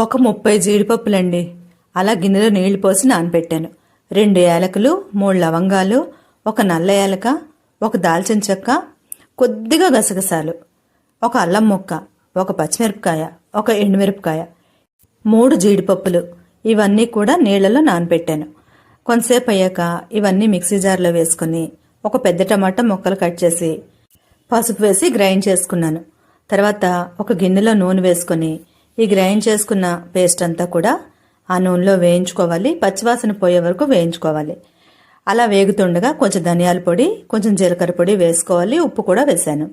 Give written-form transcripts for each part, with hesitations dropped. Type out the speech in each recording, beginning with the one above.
ఒక 30 జీడిపప్పులండి. అలా గిన్నెలో నీళ్లు పోసి నానబెట్టాను. 2 యాలకులు, 3 లవంగాలు, ఒక నల్ల యాలక, ఒక దాల్చిన చెక్క, కొద్దిగా గసగసాలు, ఒక అల్లం ముక్క, ఒక పచ్చిమిరపకాయ, ఒక ఎండుమిరపకాయ, 3 జీడిపప్పులు. ఇవన్నీ కూడా నీళ్లలో నానబెట్టాను. కొంతసేపు అయ్యాక ఇవన్నీ మిక్సీ జార్లో వేసుకుని ఒక పెద్ద టమాటా ముక్కలు కట్ చేసి పసుపు వేసి గ్రైండ్ చేసుకున్నాను. తర్వాత ఒక గిన్నెలో నూనె వేసుకొని ఈ గ్రైండ్ చేసుకున్న పేస్ట్ అంతా కూడా ఆ నూనెలో వేయించుకోవాలి. పచ్చివాసన పోయే వరకు వేయించుకోవాలి. అలా వేగుతుండగా కొంచెం ధనియాల పొడి, కొంచెం జీలకర్ర పొడి వేసుకోవాలి. ఉప్పు కూడా వేశాను.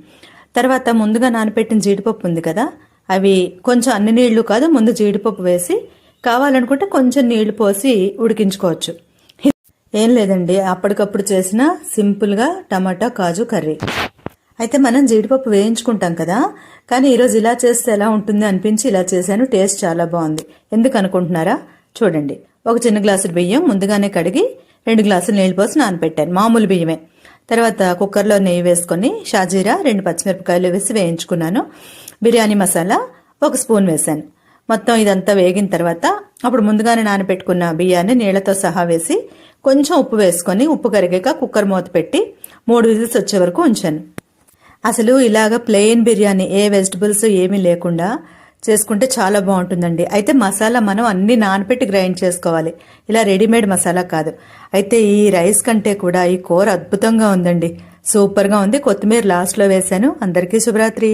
తర్వాత ముందుగా నానబెట్టిన జీడిపప్పు ఉంది కదా, అవి కొంచెం అన్ని నీళ్లు కాదు, ముందు జీడిపప్పు వేసి కావాలనుకుంటే కొంచెం నీళ్లు పోసి ఉడికించుకోవచ్చు. ఏం లేదండి, అప్పటికప్పుడు చేసిన సింపుల్గా టమాటా కాజు కర్రీ. అయితే మనం జీడిపప్పు వేయించుకుంటాం కదా, కానీ ఈరోజు ఇలా చేస్తే ఎలా ఉంటుంది అనిపించి ఇలా చేశాను. టేస్ట్ చాలా బాగుంది. ఎందుకు అనుకుంటున్నారా? చూడండి. ఒక చిన్న గ్లాసు బియ్యం ముందుగానే కడిగి 2 గ్లాసులు నీళ్లు పోసి నానబెట్టాను. మామూలు బియ్యమే. తర్వాత కుక్కర్లో నెయ్యి వేసుకొని షాజీరా, 2 పచ్చిమిరపకాయలు వేసి వేయించుకున్నాను. బిర్యానీ మసాలా 1 స్పూన్ వేశాను. మొత్తం ఇదంతా వేగిన తర్వాత అప్పుడు ముందుగానే నానబెట్టుకున్న బియ్యాన్ని నీళ్లతో సహా వేసి కొంచెం ఉప్పు వేసుకొని ఉప్పు కరిగాక కుక్కర్ మూత పెట్టి 3 విజిల్స్ వచ్చే వరకు ఉంచాను. అసలు ఇలాగ ప్లెయిన్ బిర్యానీ ఏ వెజిటబుల్స్ ఏమీ లేకుండా చేసుకుంటే చాలా బాగుంటుందండి. అయితే మసాలా మనం అన్ని నానబెట్టి గ్రైండ్ చేసుకోవాలి. ఇలా రెడీమేడ్ మసాలా కాదు. అయితే ఈ రైస్ కంటే కూడా ఈ కూర అద్భుతంగా ఉందండి. సూపర్గా ఉంది. కొత్తిమీర లాస్ట్లో వేశాను. అందరికీ శుభరాత్రి.